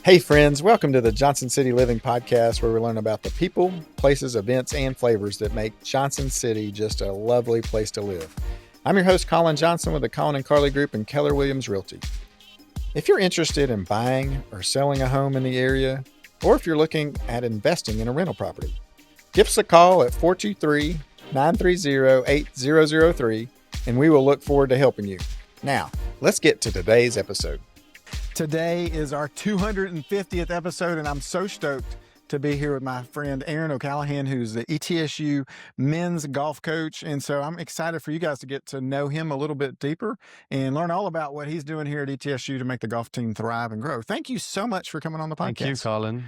Hey friends, welcome to the Johnson City Living Podcast, where we learn about the people, places, events, and flavors that make Johnson City just a lovely place to live. I'm your host, Colin Johnson, with the Colin and Carly Group and Keller Williams Realty. If you're interested in buying or selling a home in the area, or if you're looking at investing in a rental property, give us a call at 423-930-8003, and we will look forward to helping you. Now, let's get to today's episode. Today is our 250th episode, and I'm so stoked to be here with my friend Aaron O'Callahan, who's the ETSU men's golf coach. And so I'm excited for you guys to get to know him a little bit deeper and learn all about what he's doing here at ETSU to make the golf team thrive and grow. Thank you so much for coming on the podcast. Thank you, Colin.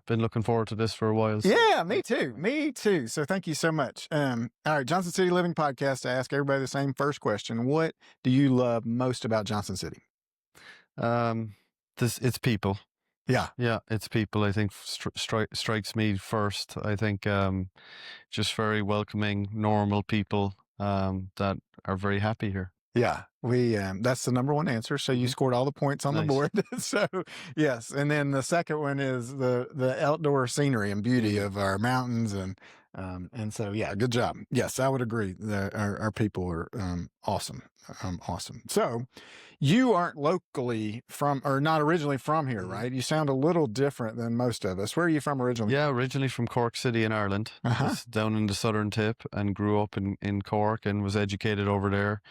Been looking forward to this for a while. So. Yeah, me too. Me too. So thank you so much. All right, Johnson City Living Podcast. I ask everybody the same first question. What do you love most about Johnson City? It's people. Yeah, it's people. I think strikes me first. I think just very welcoming, normal people that are very happy here. Yeah, we that's the number one answer. So you scored all the points on the board. So yes, and then the second one is the outdoor scenery and beauty of our mountains and so yeah, good job. Yes, I would agree. Our people are awesome, awesome. So you aren't locally from, or not originally from here, right? You sound a little different than most of us. Where are you from originally? Yeah, originally from Cork City in Ireland. Down in the southern tip, and grew up in Cork and was educated over there.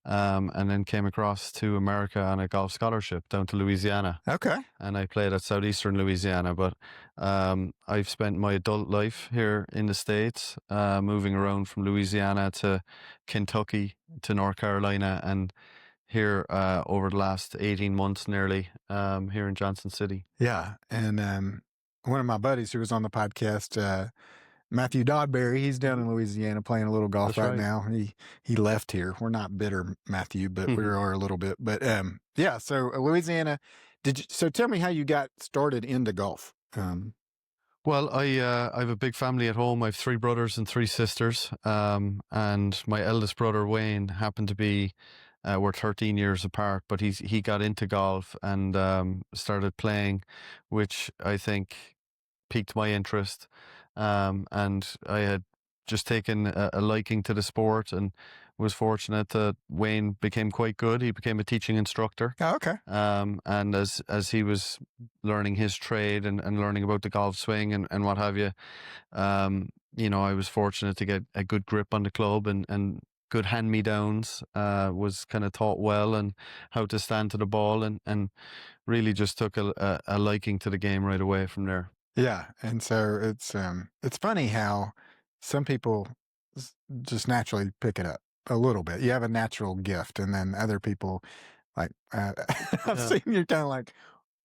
And then came across to America on a golf scholarship down to Louisiana. Okay. And I played at Southeastern Louisiana, but I've spent my adult life here in the States, moving around from Louisiana to Kentucky to North Carolina, and here over the last 18 months nearly here in Johnson City. Yeah, and one of my buddies who was on the podcast, Matthew Dodberry, he's down in Louisiana playing a little golf right now. He left here. We're not bitter, Matthew, but we are a little bit. But yeah, so Louisiana. So tell me how you got started into golf. Well, I have a big family at home. I have 3 brothers and 3 sisters, and my eldest brother Wayne happened to be. We're 13 years apart, but he got into golf and started playing, which I think piqued my interest. And I had just taken a liking to the sport and was fortunate that Wayne became quite good. He became a teaching instructor. Oh, okay. And as he was learning his trade and learning about the golf swing and what have you, I was fortunate to get a good grip on the club and good hand-me-downs, was kind of taught well, and how to stand to the ball, and really just took a liking to the game right away from there. Yeah, and so it's funny how some people just naturally pick it up a little bit. You have a natural gift, and then other people, like I've seen you kind of like,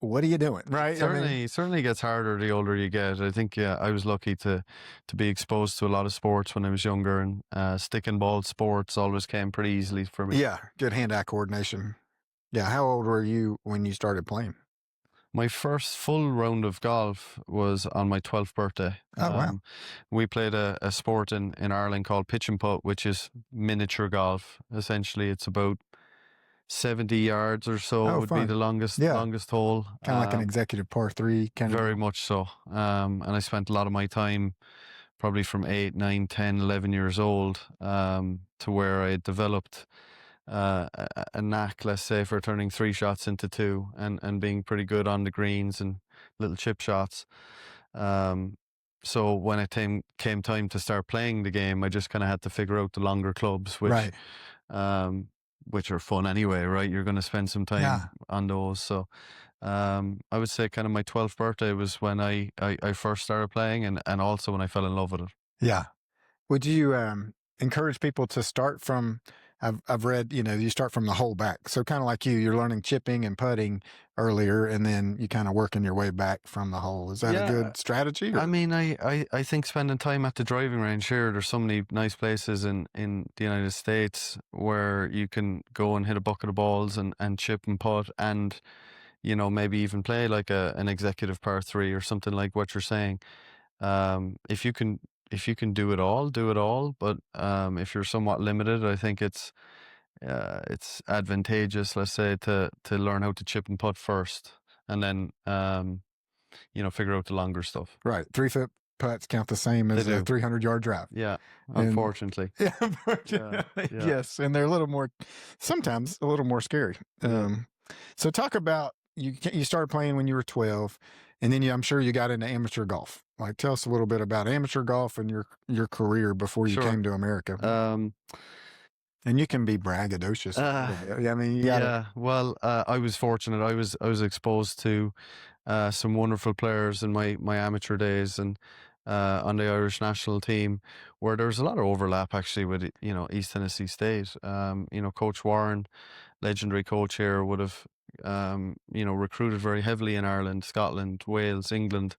what are you doing? Right? Certainly gets harder the older you get. I think, I was lucky to be exposed to a lot of sports when I was younger, and stick and ball sports always came pretty easily for me. Yeah, good hand-eye coordination. Yeah, how old were you when you started playing? My first full round of golf was on my 12th birthday. Oh, wow. We played a sport in Ireland called pitch and putt, which is miniature golf. Essentially, it's about 70 yards or so would be the longest hole. Kind of like an executive par 3 kind of. Very much so. And I spent a lot of my time, probably from 8, 9, 10, 11 years old, to where I developed a knack, let's say, for turning 3 shots into 2 and being pretty good on the greens and little chip shots. So when it came time to start playing the game, I just kind of had to figure out the longer clubs, which are fun anyway, right? You're going to spend some time on those. So I would say kind of my 12th birthday was when I first started playing, and also when I fell in love with it. Yeah. Would you encourage people to start from, I've read, you start from the hole back. So kind of like you're learning chipping and putting earlier, and then you kind of working your way back from the hole. Is that a good strategy? I mean, I think spending time at the driving range here, there's so many nice places in the United States where you can go and hit a bucket of balls and chip and putt, and, maybe even play like an executive par 3 or something like what you're saying. If you can do it all, do it all. But if you're somewhat limited, I think it's advantageous, let's say, to learn how to chip and putt first, and then figure out the longer stuff. Right. 3-foot putts count the same as a 300-yard drive. Yeah, unfortunately. Yeah, unfortunately. Yeah. Yes, and they're sometimes a little more scary. So talk about you started playing when you were 12, and then I'm sure you got into amateur golf. Like, tell us a little bit about amateur golf and your career before you came to America. And you can be braggadocious. I mean, well, I was fortunate. I was exposed to some wonderful players in my amateur days, and on the Irish national team, where there was a lot of overlap actually with East Tennessee State. Coach Warren, legendary coach here, would have recruited very heavily in Ireland, Scotland, Wales, England,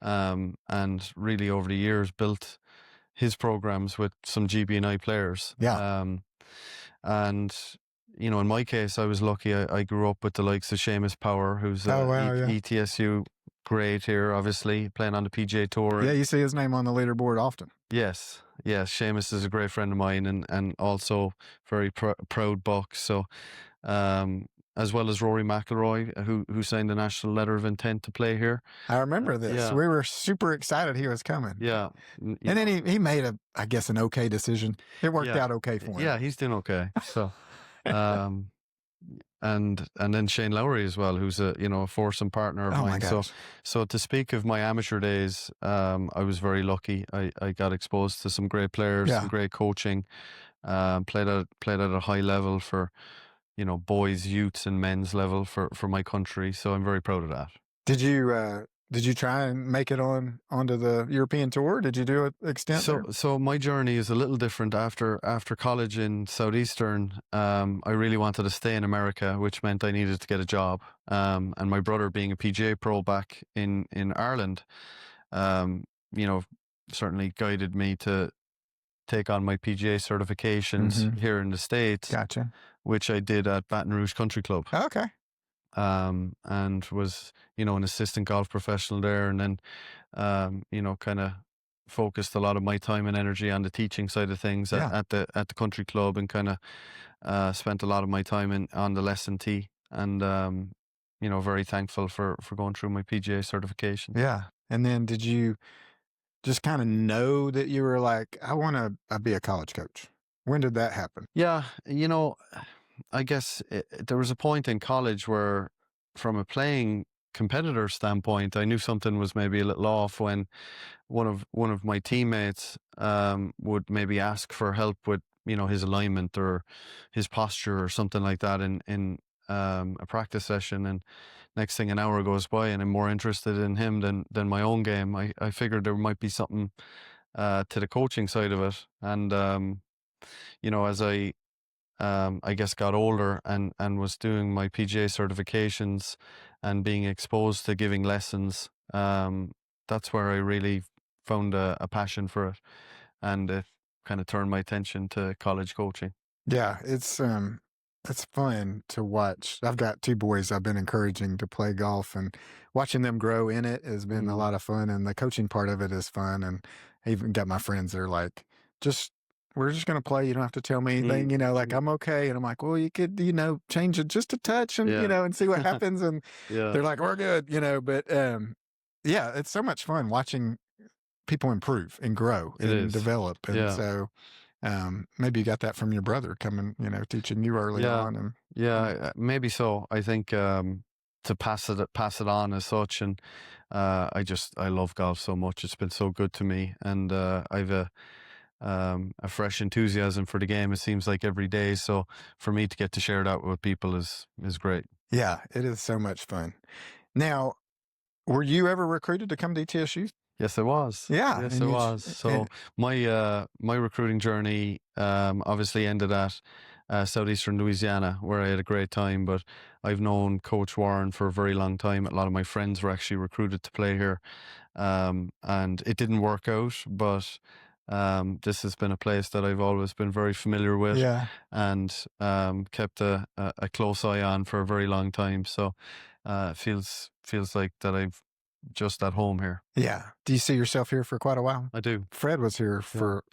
and really over the years built his programs with some GB&I players. And in my case, I was lucky. I grew up with the likes of Seamus Power, who's ETSU great here, obviously, playing on the PGA Tour. Yeah, you see his name on the leaderboard often. Yes. Seamus is a great friend of mine, and also very proud buck. So, as well as Rory McIlroy, who signed the national letter of intent to play here. I remember this. We were super excited he was coming. Yeah. And then he made an okay decision. It worked out okay for him. Yeah, he's doing okay. So, and then Shane Lowry as well, who's a foursome partner of mine. So to speak of my amateur days, I was very lucky. I got exposed to some great players, some great coaching. Played at a high level for boys, youths, and men's level for my country. So I'm very proud of that. Did you try and make it onto the European tour? Did you do an extent? So my journey is a little different. After college in Southeastern, I really wanted to stay in America, which meant I needed to get a job. And my brother, being a PGA pro back in Ireland, certainly guided me to take on my PGA certifications here in the States. Gotcha. Which I did at Baton Rouge Country Club. Okay. And was, an assistant golf professional there, and then, kind of focused a lot of my time and energy on the teaching side of things at the country club, and kind of spent a lot of my time on the lesson tee, and very thankful for going through my PGA certification. Yeah. And then did you just kind of know that you were like, I want to be a college coach? When did that happen? Yeah, I guess there was a point in college where, from a playing competitor standpoint, I knew something was maybe a little off when one of my teammates would maybe ask for help with his alignment or his posture or something like that in a practice session, and next thing an hour goes by and I'm more interested in him than my own game. I figured there might be something to the coaching side of it, and as I guess got older and was doing my PGA certifications and being exposed to giving lessons, that's where I really found a passion for it, and it kind of turned my attention to college coaching. Yeah, it's fun to watch. I've got two boys I've been encouraging to play golf, and watching them grow in it has been a lot of fun, and the coaching part of it is fun. And I even got my friends that are like, we're just going to play. You don't have to tell me anything, I'm okay. And I'm like, well, you could, change it just a touch and, and see what happens. And they're like, we're good, but, it's so much fun watching people improve and grow and develop. And so, maybe you got that from your brother coming, teaching you early on. And maybe so. I think, to pass it on as such. And, I love golf so much. It's been so good to me. And, I've a fresh enthusiasm for the game, it seems like, every day. So for me to get to share that with people is great. Yeah, it is so much fun. Now, were you ever recruited to come to ETSU? Yes, I was. Yeah. Yes, I was. So my recruiting journey obviously ended at Southeastern Louisiana, where I had a great time. But I've known Coach Warren for a very long time. A lot of my friends were actually recruited to play here, and it didn't work out. But this has been a place that I've always been very familiar with, and kept a close eye on for a very long time. So it feels like that I've just at home here. Yeah. Do you see yourself here for quite a while? I do. Fred was here for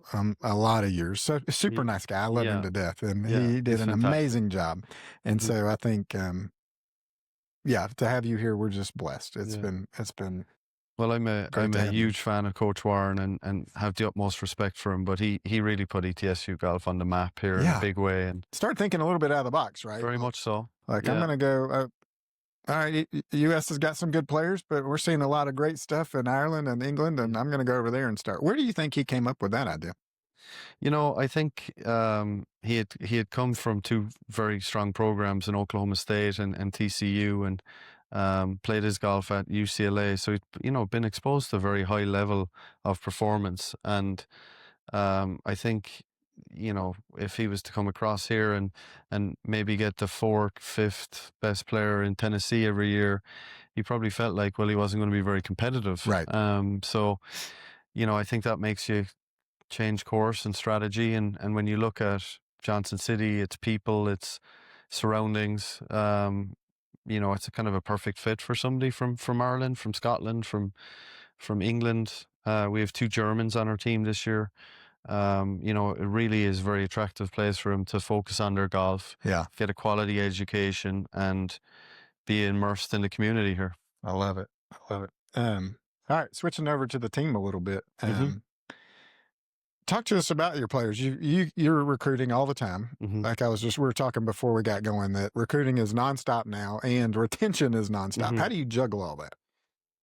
a lot of years. So super nice guy. I love him to death, and he did an amazing job. And so I think yeah, to have you here, we're just blessed. It's Yeah. been Well, I'm a great to have you. huge fan of Coach Warren and have the utmost respect for him. But he really put ETSU golf on the map here in a Yeah. big way, and Start thinking a little bit out of the box, right? very much so. Like I'm Yeah. going to go. All right, U.S. has got some good players, but we're seeing a lot of great stuff in Ireland and England, and I'm going to go over there and start. Where do you think he came up with that idea? I think he had come from two very strong programs in Oklahoma State and TCU, and played his golf at UCLA. So he'd been exposed to a very high level of performance, and I think if he was to come across here and maybe get the fourth, fifth best player in Tennessee every year, he probably felt like, well, he wasn't going to be very competitive. Right. So I think that makes you change course and strategy. And when you look at Johnson City, its people, its surroundings, it's a kind of a perfect fit for somebody from Ireland, from Scotland, from England. We have two Germans on our team this year. It really is a very attractive place for them to focus on their golf, get a quality education, and be immersed in the community here. I love it. All right, switching over to the team a little bit. Talk to us about your players. You're recruiting all the time. Like we were talking before we got going, that recruiting is nonstop now and retention is nonstop. How do you juggle all that?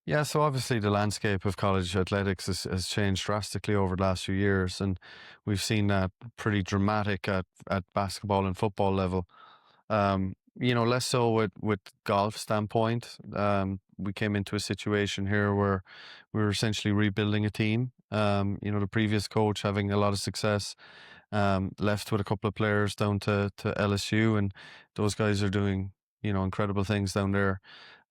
Yeah, so obviously the landscape of college athletics has changed drastically over the last few years, and we've seen that pretty dramatic at basketball and football level. Less so with golf standpoint. We came into a situation here where we were essentially rebuilding a team. The previous coach, having a lot of success, left with a couple of players down to LSU, and those guys are doing incredible things down there.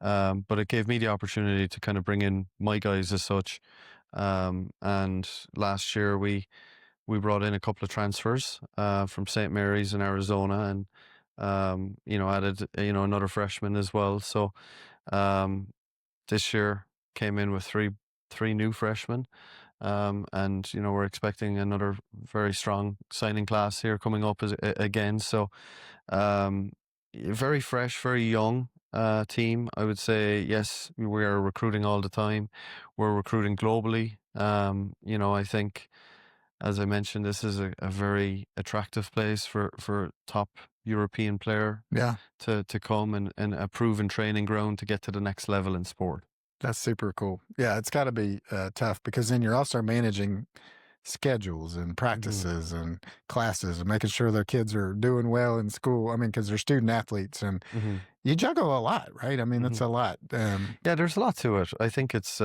But it gave me the opportunity to kind of bring in my guys as such. And last year we brought in a couple of transfers from St. Mary's in Arizona, and added another freshman as well. So this year came in with three new freshmen. And we're expecting another very strong signing class here coming up again. So very fresh, very young team. I would say, yes, we are recruiting all the time. We're recruiting globally. I think, as I mentioned, this is a very attractive place for a top European player to come and a proven training ground to get to the next level in sport. That's super cool. Yeah, it's got to be tough, because then you're also managing schedules and practices and classes and making sure their kids are doing well in school. I mean, because they're student athletes, and you juggle a lot, right? I mean, it's a lot. Yeah, there's a lot to it. I think it's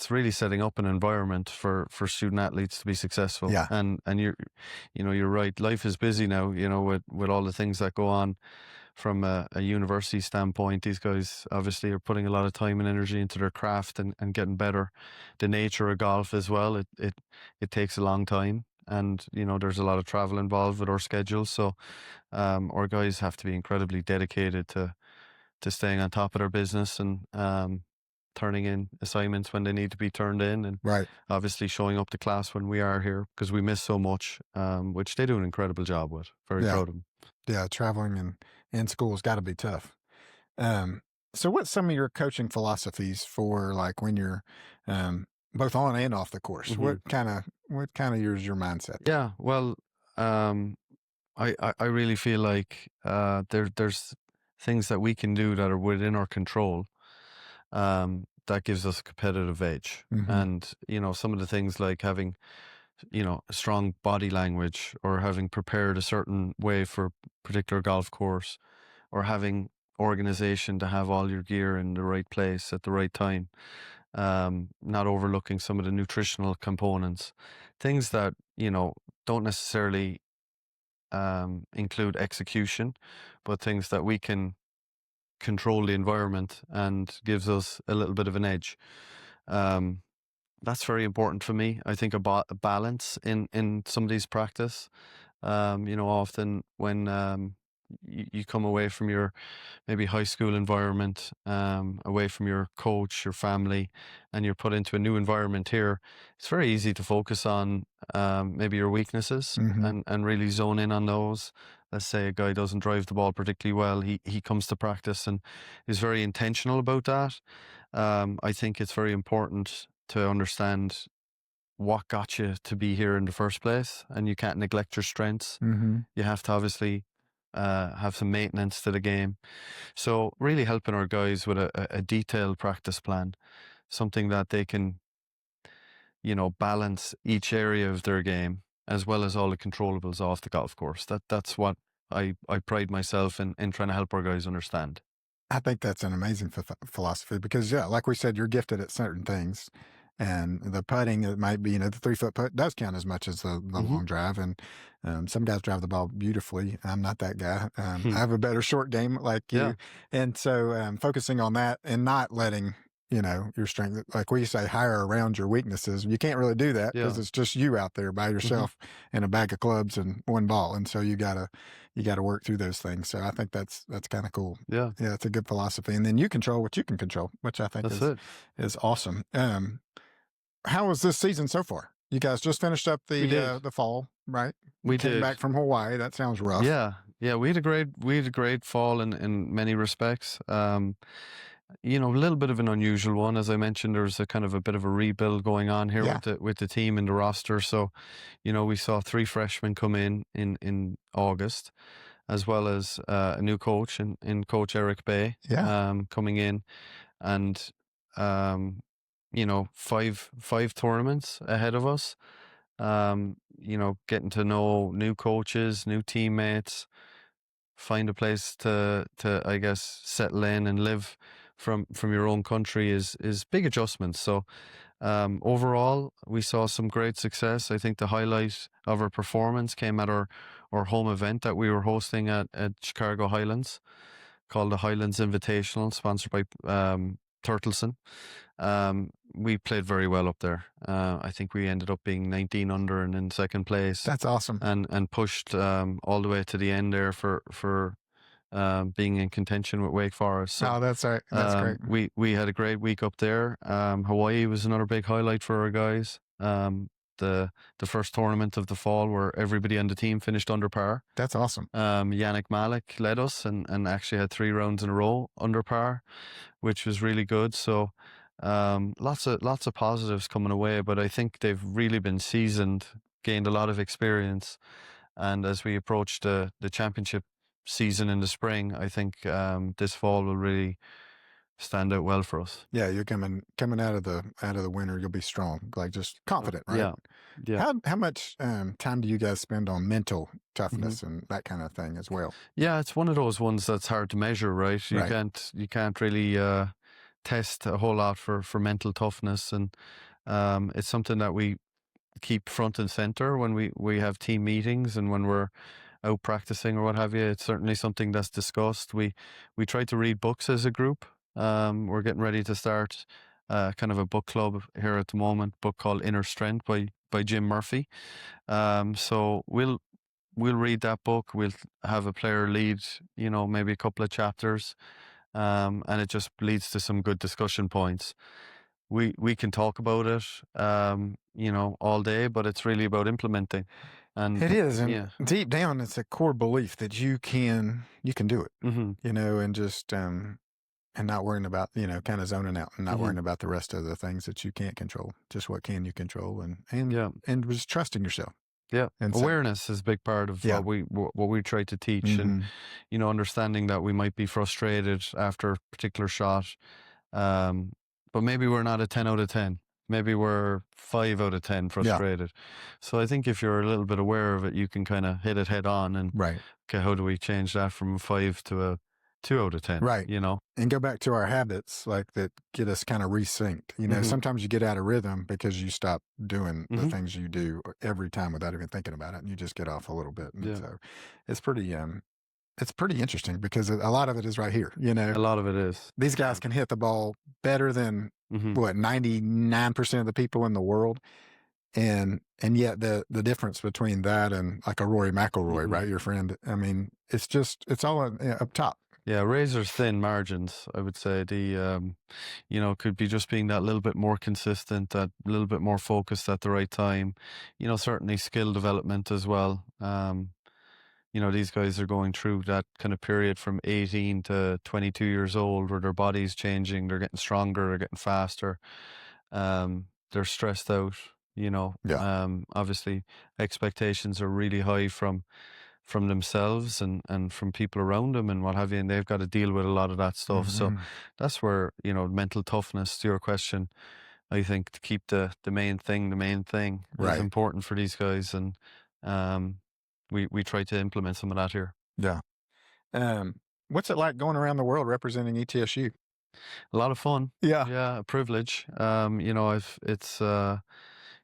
really setting up an environment for student athletes to be successful. Yeah. And you're right. Life is busy now, with all the things that go on. From a university standpoint, these guys obviously are putting a lot of time and energy into their craft and getting better. The nature of golf as well, it takes a long time, and there's a lot of travel involved with our schedule. So our guys have to be incredibly dedicated to staying on top of their business and turning in assignments when they need to be turned in, and obviously showing up to class when we are here, because we miss so much, which they do an incredible job with. Very proud of them. Yeah, traveling and school's got to be tough. So what's some of your coaching philosophies for, like, when you're both on and off the course? What kind of is your mindset? Yeah, well, I really feel like there's things that we can do that are within our control, that gives us a competitive edge. And some of the things, like having a strong body language, or having prepared a certain way for a particular golf course, or having organization to have all your gear in the right place at the right time, not overlooking some of the nutritional components, things that don't necessarily include execution, but things that we can control the environment and gives us a little bit of an edge. That's very important for me. I think about a balance in some of these practice. Often when you come away from your maybe high school environment, away from your coach, your family, and you're put into a new environment here, it's very easy to focus on maybe your weaknesses and really zone in on those. let's say a guy doesn't drive the ball particularly well, he comes to practice and is very intentional about that. I think it's very important to understand what got you to be here in the first place, and you can't neglect your strengths. Mm-hmm. You have to obviously have some maintenance to the game. So really helping our guys with a detailed practice plan, something that they can, balance each area of their game as well as all the controllables off the golf course. That's what I pride myself in trying to help our guys understand. I think that's an amazing philosophy because, yeah, like we said, you're gifted at certain things. And the putting, it might be, the 3-foot putt does count as much as the long drive. And some guys drive the ball beautifully. I'm not that guy. I have a better short game like you. Yeah. And so focusing on that and not letting, your strength, like we say, hire around your weaknesses. You can't really do that because it's just you out there by yourself and a bag of clubs and one ball. And so you gotta work through those things. So I think that's kind of cool. Yeah. Yeah. It's a good philosophy. And then you control what you can control, which I think is awesome. How was this season so far? You guys just finished up the fall, right? We came back from Hawaii. That sounds rough. Yeah. We had a great fall in many respects. A little bit of an unusual one, as I mentioned. There's a kind of a bit of a rebuild going on here with the team and the roster. So, we saw 3 freshmen come in August, as well as a new coach in Coach Eric Bay, coming in, and 5 tournaments ahead of us. Getting to know new coaches, new teammates, find a place to I guess settle in and live from your own country is big adjustments. So overall, we saw some great success. I think the highlight of our performance came at our home event that we were hosting at Chicago Highlands, called the Highlands Invitational, sponsored by Turtleson. We played very well up there. I think we ended up being 19 under and in second place. That's awesome. And pushed all the way to the end there for being in contention with Wake Forest. So, that's right. That's great. We had a great week up there. Hawaii was another big highlight for our guys. The first tournament of the fall where everybody on the team finished under par. That's awesome. Yannick Malik led us and actually had 3 rounds in a row under par, which was really good. So lots of positives coming away, but I think they've really been seasoned, gained a lot of experience, and as we approach the championship season in the spring, I think this fall will really stand out well for us. Yeah, you're coming out of the winter, you'll be strong, like just confident, right? Yeah. How much time do you guys spend on mental toughness and that kind of thing as well? Yeah, it's one of those ones that's hard to measure, right? You can't really test a whole lot for mental toughness, and it's something that we keep front and center when we have team meetings and when we're out practicing or what have you. It's certainly something that's discussed. We try to read books as a group. We're getting ready to start kind of a book club here at the moment, book called Inner Strength by Jim Murphy. So we'll read that book. We'll have a player lead, maybe a couple of chapters, and it just leads to some good discussion points. We can talk about it, all day, but it's really about implementing. And it is, and deep down, it's a core belief that you can do it, and just and not worrying about, kind of zoning out and not worrying about the rest of the things that you can't control. Just what can you control, and just trusting yourself. Yeah, and awareness is a big part of what we try to teach, and understanding that we might be frustrated after a particular shot, but maybe we're not a 10 out of 10. Maybe we're 5 out of 10 frustrated. So I think if you're a little bit aware of it, you can kind of hit it head on and okay, how do we change that from a 5 to a 2 out of 10? Right. And go back to our habits, like that get us kind of resynced. Sometimes you get out of rhythm because you stop doing the things you do every time without even thinking about it, and you just get off a little bit. And so it's pretty interesting because a lot of it is right here. A lot of it is. These guys can hit the ball better than 99% of the people in the world. And yet the difference between that and like a Rory McIlroy, right? Your friend. I mean, it's all up top. Yeah, razor thin margins, I would say. The, could be just being that little bit more consistent, that little bit more focused at the right time. Certainly skill development as well. these guys are going through that kind of period from 18 to 22 years old where their body's changing, they're getting stronger, they're getting faster, they're stressed out, Yeah. obviously expectations are really high from themselves and from people around them and what have you, and they've got to deal with a lot of that stuff. So that's where, mental toughness, to your question, I think to keep the main thing Right. is important for these guys, and we try to implement some of that here. Yeah. What's it like going around the world representing ETSU? A lot of fun. Yeah. Yeah, a privilege.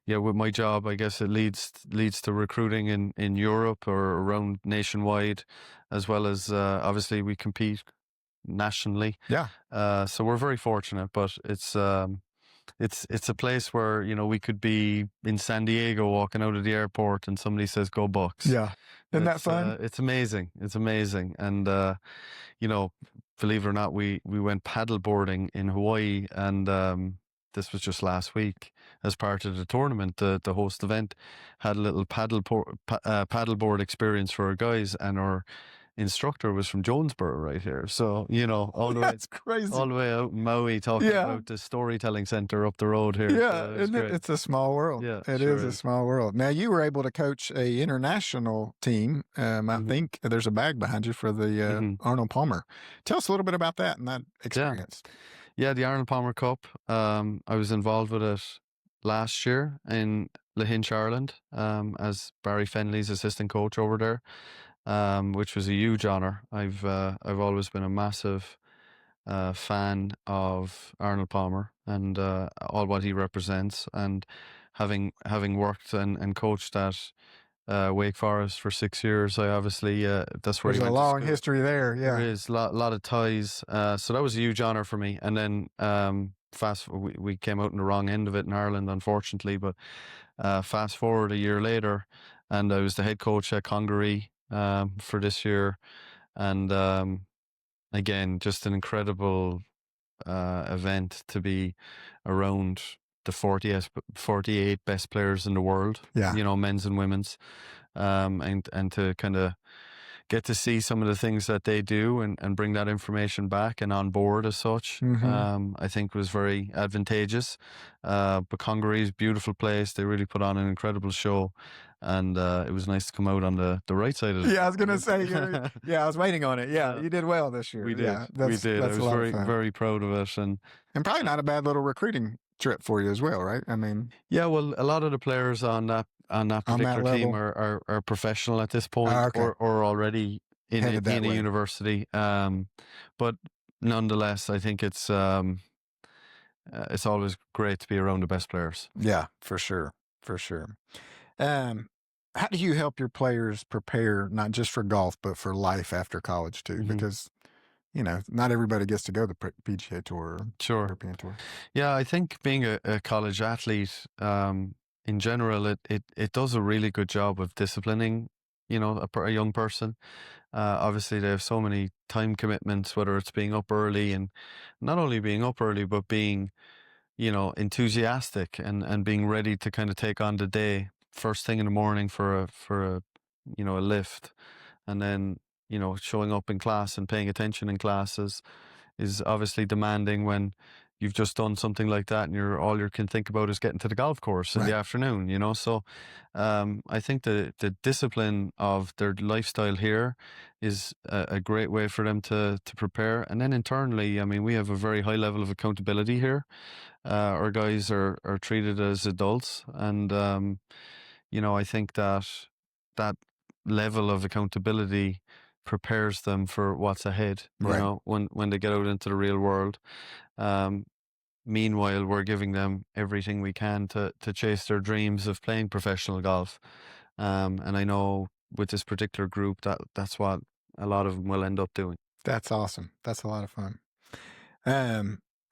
With my job, I guess it leads to recruiting in Europe or around nationwide, as well as obviously we compete nationally. Yeah. So we're very fortunate, but it's a place where, we could be in San Diego walking out of the airport and somebody says, "Go Bucks." Yeah. Isn't that fun? It's amazing. It's amazing. And, believe it or not, we went paddle boarding in Hawaii, and this was just last week as part of the tournament. The host event had a little paddleboard experience for our guys, and our instructor was from Jonesboro right here. So, all the way, That's crazy. all the way out in Maui, talking about the storytelling center up the road here. Yeah, So it's a small world. Yeah, it sure is a small world. Now, you were able to coach a international team. I think there's a bag behind you for the Arnold Palmer. Tell us a little bit about that and that experience. Yeah, the Arnold Palmer Cup. I was involved with it last year in Lahinch, Ireland, as Barry Fenley's assistant coach over there, which was a huge honor. I've always been a massive fan of Arnold Palmer and all what he represents, and having worked and coached at Wake Forest for 6 years, I obviously that's where There's a long history there. Yeah, there is a lot of ties. So that was a huge honor for me. And then we came out in the wrong end of it in Ireland, unfortunately. But fast forward a year later, and I was the head coach at Congaree for this year, and again, just an incredible event to be around the 48 best players in the world, men's and women's, and to kind of get to see some of the things that they do and bring that information back and on board as such, I think was very advantageous. But Congaree is a beautiful place. They really put on an incredible show, and it was nice to come out on the right side of it. Yeah, I was going to say, I was waiting on it. Yeah, you did well this year. We did. Yeah, we did. I was very, very proud of it. And probably not a bad little recruiting trip for you as well, right? I mean, yeah, well, a lot of the players on that particular team are professional at this point, or already in a university. But nonetheless, I think it's always great to be around the best players. Yeah, for sure. How do you help your players prepare not just for golf but for life after college too? Because not everybody gets to go to the PGA Tour or European Tour. Yeah, I think being a college athlete, in general, it does a really good job of disciplining, a young person. Obviously, they have so many time commitments, whether it's being up early, and not only being up early, but being, enthusiastic and being ready to kind of take on the day first thing in the morning for a lift, and then showing up in class and paying attention in classes is obviously demanding when you've just done something like that and all you can think about is getting to the golf course in the afternoon, So I think the discipline of their lifestyle here is a great way for them to prepare. And then internally, I mean, we have a very high level of accountability here. Our guys are treated as adults, and I think that level of accountability prepares them for what's ahead, when they get out into the real world. Meanwhile, we're giving them everything we can to chase their dreams of playing professional golf. And I know with this particular group that's what a lot of them will end up doing. That's awesome. That's a lot of fun.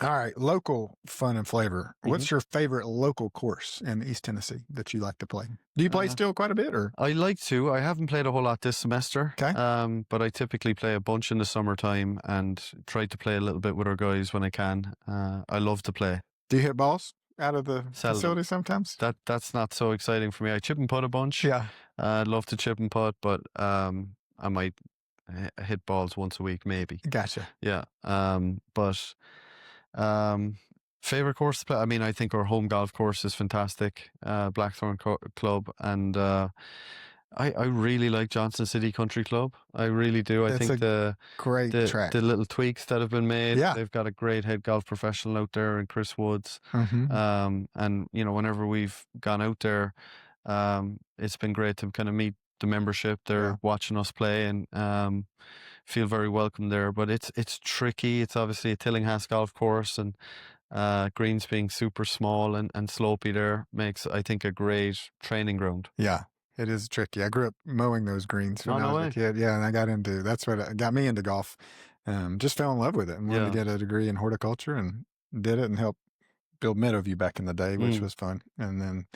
All right, local fun and flavor. What's your favorite local course in East Tennessee that you like to play? Do you play still quite a bit, or? I like to. I haven't played a whole lot this semester. Okay. But I typically play a bunch in the summertime and try to play a little bit with our guys when I can. I love to play. Do you hit balls out of the facility sometimes? That's not so exciting for me. I chip and putt a bunch. Yeah. I'd love to chip and putt, but I might hit balls once a week, maybe. Gotcha. Yeah. But favorite course to play? I mean, I think our home golf course is fantastic, Blackthorn Club, and I really like Johnson City Country Club. I really do. I It's think a great track. the little tweaks that have been made. Yeah. They've got a great head golf professional out there, and Chris Woods. And whenever we've gone out there, it's been great to kind of meet the membership. They're watching us play and feel very welcome there. But it's tricky. It's obviously a Tillinghast golf course, and greens being super small and slopey there makes, I think, a great training ground. Yeah. It is tricky. I grew up mowing those greens when I was a kid. Yeah, and that's what got me into golf. Just fell in love with it and wanted to get a degree in horticulture and did it and helped build Meadowview back in the day, which was fun. And then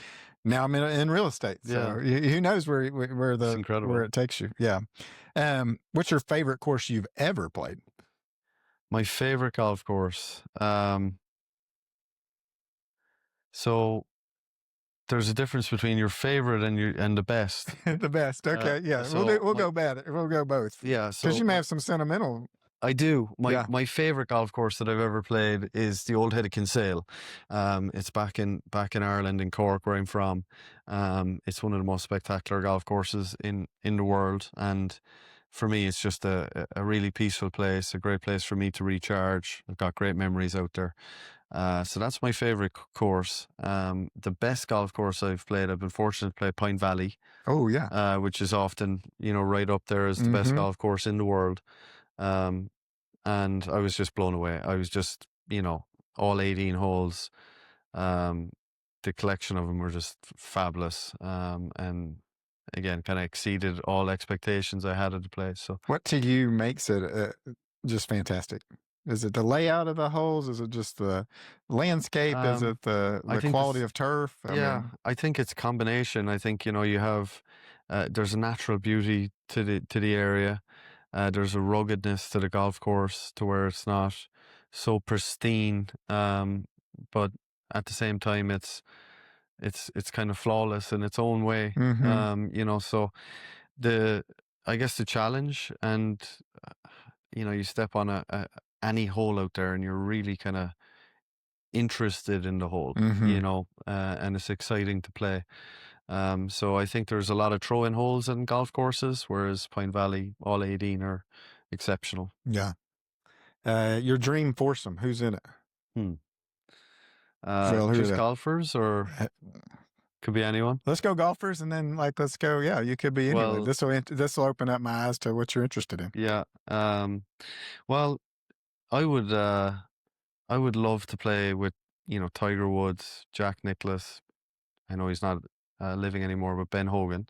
now I'm in real estate. So who knows where it takes you. Yeah. What's your favorite course you've ever played? My favorite golf course. So there's a difference between your favorite and the best. The best. Okay. Yeah. So we'll go both. Yeah. Because you may have some sentimental. I do. My favorite golf course that I've ever played is the Old Head of Kinsale. It's back in Ireland, in Cork, where I'm from. It's one of the most spectacular golf courses in the world, and for me, it's just a really peaceful place, a great place for me to recharge. I've got great memories out there. So that's my favorite course. The best golf course I've played, I've been fortunate to play Pine Valley. Oh yeah. Which is often, right up there as the best golf course in the world. And I was just blown away. I was just, all 18 holes. The collection of them were just fabulous. And again, kind of exceeded all expectations I had of the place. So, what to you makes it just fantastic? Is it the layout of the holes? Is it just the landscape? Is it the quality of turf? I think it's a combination. I think, you have, there's a natural beauty to the area. There's a ruggedness to the golf course to where it's not so pristine. But at the same time, it's kind of flawless in its own way. So I guess the challenge, and you step on any hole out there and you're really kind of interested in the hole, and it's exciting to play. So I think there's a lot of throw-in holes in golf courses, whereas Pine Valley, all 18 are exceptional. Yeah. Your dream foursome, who's in it? Just golfers, or could be anyone. Let's go golfers, and then let's go. Yeah, you could be anyone. This will open up my eyes to what you're interested in. Yeah. Well, I would love to play with Tiger Woods, Jack Nicklaus. I know he's not living anymore, but Ben Hogan.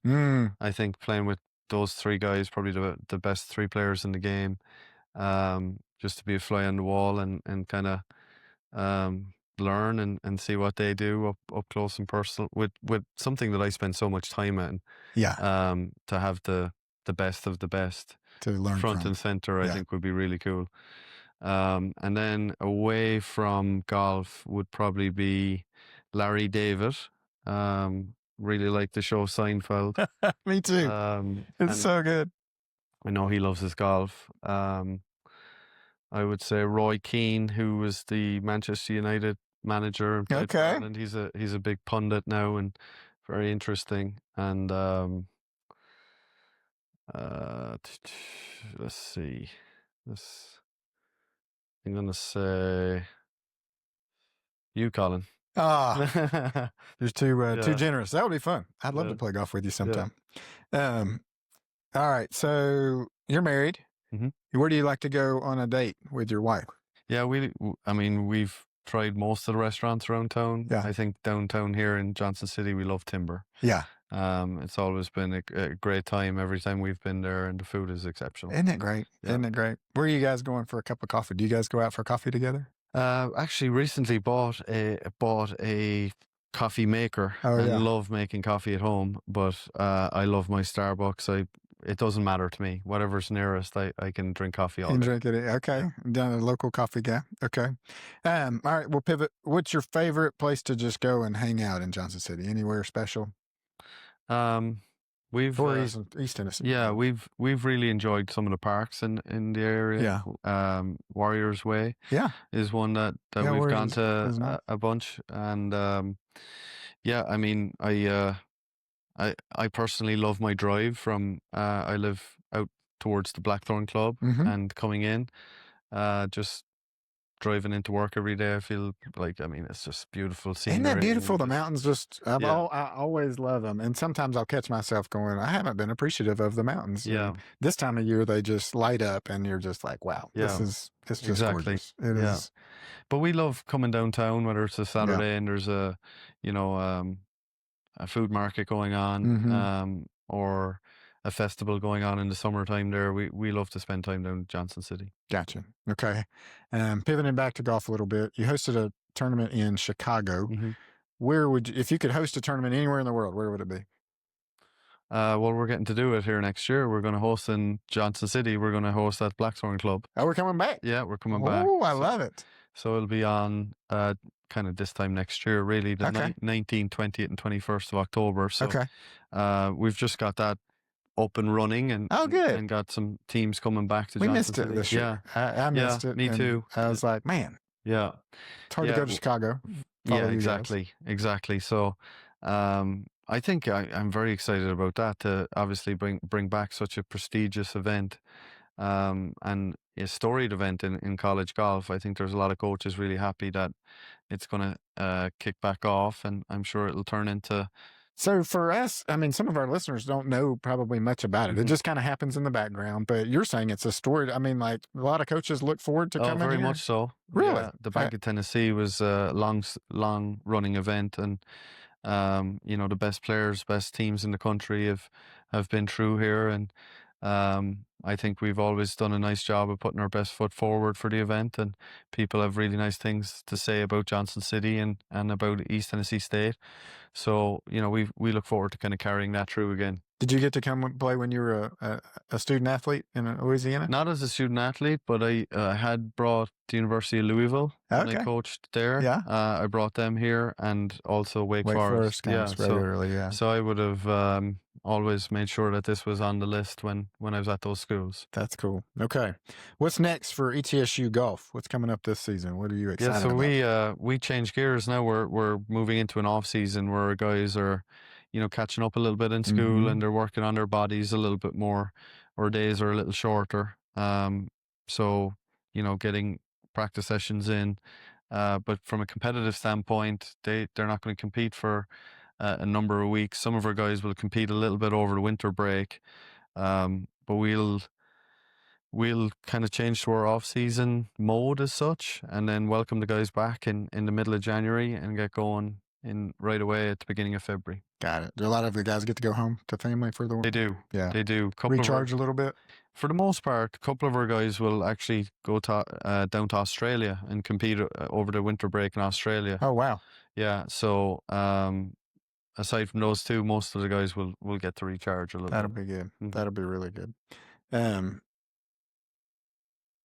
I think playing with those three guys, probably the best three players in the game. Just to be a fly on the wall and kind of learn and see what they do up close and personal with something that I spend so much time in. Yeah. To have the best of the best to learn front and center, I think would be really cool. And then away from golf would probably be Larry David. Really like the show Seinfeld. Me too. It's so good. I know he loves his golf. I would say Roy Keane, who was the Manchester United manager and played for Ireland. He's a big pundit now and very interesting. And let's see. I'm gonna say you, Colin. You're too generous. That would be fun. I'd love to play golf with you sometime. All right. So you're married. Where do you like to go on a date with your wife? Yeah, we've tried most of the restaurants around town. Yeah. I think downtown here in Johnson City, we love Timber. Yeah. It's always been a great time every time we've been there, and the food is exceptional. Isn't it great? Yeah. Isn't it great? Where are you guys going for a cup of coffee? Do you guys go out for coffee together? Actually, recently bought a coffee maker. And love making coffee at home, but I love my Starbucks. It doesn't matter to me. Whatever's nearest, I can drink coffee all day. Drink it. Okay. Down at a local coffee guy. Okay. All right. We'll pivot. What's your favorite place to just go and hang out in Johnson City? Anywhere special? We've or East Tennessee. yeah, we've really enjoyed some of the parks in the area. Yeah. Warriors Way Yeah. is one that Yeah, we've Warriors gone to is nice. a bunch, and yeah, I mean, I personally love my drive from I live out towards the Blackthorn Club, Mm-hmm. and coming in, just driving into work every day, I feel like, I mean, it's just beautiful scenery. Isn't that beautiful? and The just- mountains just, Yeah. I always love them. And sometimes I'll catch myself going, I haven't been appreciative of the mountains. Yeah. And this time of year, they just light up and you're just like, wow, Yeah. it's just Exactly. gorgeous. It Yeah. is. But we love coming downtown, whether it's a Saturday and there's a, you know, a food market going on, Mhm. or a festival going on in the summertime there. We love to spend time down in Johnson City. Gotcha. Okay. Pivoting back to golf a little bit, you hosted a tournament in Chicago. Mm-hmm. Where would you, if you could host a tournament anywhere in the world, where would it be? Well, we're getting to do it here next year. We're going to host in Johnson City. We're going to host at Blackthorn Club. Oh, we're coming back. Yeah, we're coming back. Oh, I love it. So it'll be on kind of this time next year, really, the Okay. 19th, 20th, and 21st of October. So Okay. we've just got that up and running, and Oh, good. and got some teams coming back to We Johnson missed City. it this year. I missed it. Me and too. I was like, man, Yeah. it's hard to go to Chicago. Yeah, exactly. So I think I'm very excited about that, to obviously bring back such a prestigious event, and a storied event in college golf. I think there's a lot of coaches really happy that it's going to kick back off, and I'm sure it'll turn into. So for us, I mean, some of our listeners don't know probably much about it. It just kind of happens in the background, but you're saying it's a story. I mean, like a lot of coaches look forward to coming very here. much so. Really? Yeah, the Bank of Tennessee was a long running event, and you know, the best players, best teams in the country have been through here, and I think we've always done a nice job of putting our best foot forward for the event, and people have really nice things to say about Johnson City and about East Tennessee State. So, you know, we look forward to kind of carrying that through again. Did you get to come play when you were a student athlete in Louisiana? Not as a student athlete, but I had brought the University of Louisville when I coached there. Yeah. I brought them here, and also Wake Forest. Regularly, So I would have always made sure that this was on the list when I was at those schools. That's cool. Okay. What's next for ETSU golf? What's coming up this season? What are you excited about? Yeah, so we changed gears now. We're moving into an off season where our guys are, you know, catching up a little bit in school, and they're working on their bodies a little bit more. Our days are a little shorter. So, you know, getting practice sessions in. But from a competitive standpoint, they're not going to compete for a number of weeks. Some of our guys will compete a little bit over the winter break. But we'll kind of change to our off-season mode as such, and then welcome the guys back in the middle of January and get going in right away at the beginning of February. Got it. Do a lot of the guys get to go home to family for the winter? They do. Yeah. They do. Recharge a little bit? For the most part, a couple of our guys will actually go down to Australia and compete over the winter break in Australia. Oh, wow. Yeah. So aside from those two, most of the guys will get to recharge a little That'll bit. be good. That'll be really good.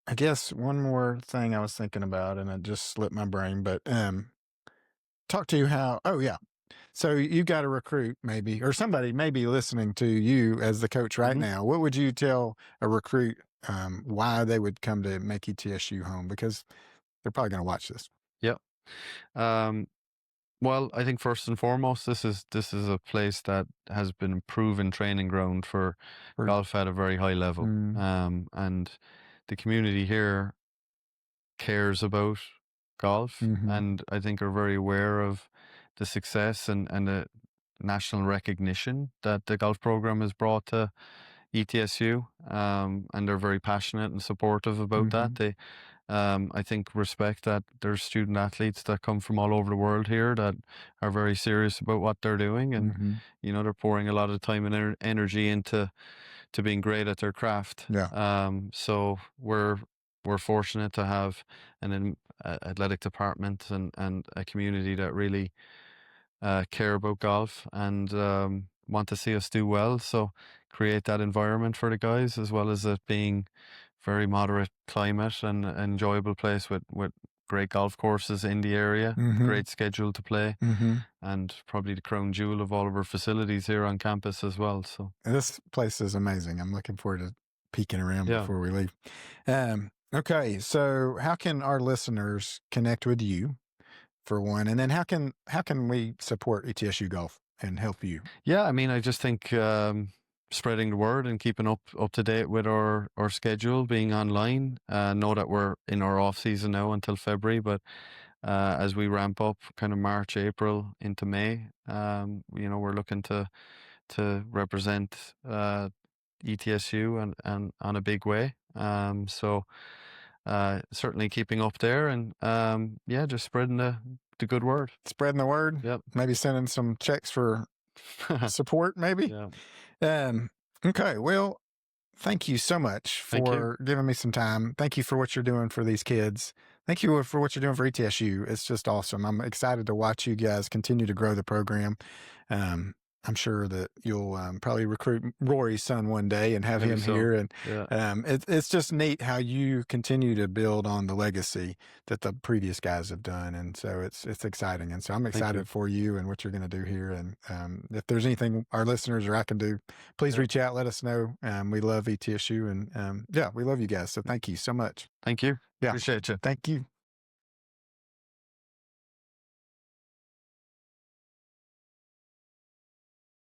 I guess one more thing I was thinking about, and it just slipped my brain, but talk to you how, so you got a recruit maybe, or somebody may be listening to you as the coach right now. What would you tell a recruit why they would come to make ETSU home? Because they're probably going to watch this. Yep. Well, I think first and foremost, this is a place that has been a proven training ground for golf at a very high level. And the community here cares about golf, and I think are very aware of the success and the national recognition that the golf program has brought to ETSU, and they're very passionate and supportive about that. They, I think, respect that there's student athletes that come from all over the world here that are very serious about what they're doing, and you know, they're pouring a lot of time and energy into being great at their craft. Yeah. So we're fortunate to have an athletic department and a community that really care about golf and want to see us do well. So create that environment for the guys, as well as it being very moderate climate and an enjoyable place with great golf courses in the area, great schedule to play, and probably the crown jewel of all of our facilities here on campus as well. So this place is amazing. I'm looking forward to peeking around Yeah. before we leave. Okay, so how can our listeners connect with you, for one, and then how can we support ETSU Golf and help you? Yeah, I mean, I just think spreading the word and keeping up to date with our schedule, being online. Know that we're in our off season now until February, but as we ramp up, kind of March, April into May, we're looking to represent ETSU and on a big way. So certainly keeping up there, and just spreading the good word. Spreading the word. Yep. Maybe sending some checks for support, maybe. Yeah. Okay. Well, thank you so much for giving me some time. Thank you for what you're doing for these kids. Thank you for what you're doing for ETSU. It's just awesome. I'm excited to watch you guys continue to grow the program. I'm sure that you'll probably recruit Rory's son one day and have him here. And it's just neat how you continue to build on the legacy that the previous guys have done. And so it's exciting. And so I'm excited for you and what you're going to do here. And if there's anything our listeners or I can do, please reach out, let us know. We love ETSU and we love you guys. So thank you so much. Thank you. Yeah. Appreciate you. Thank you.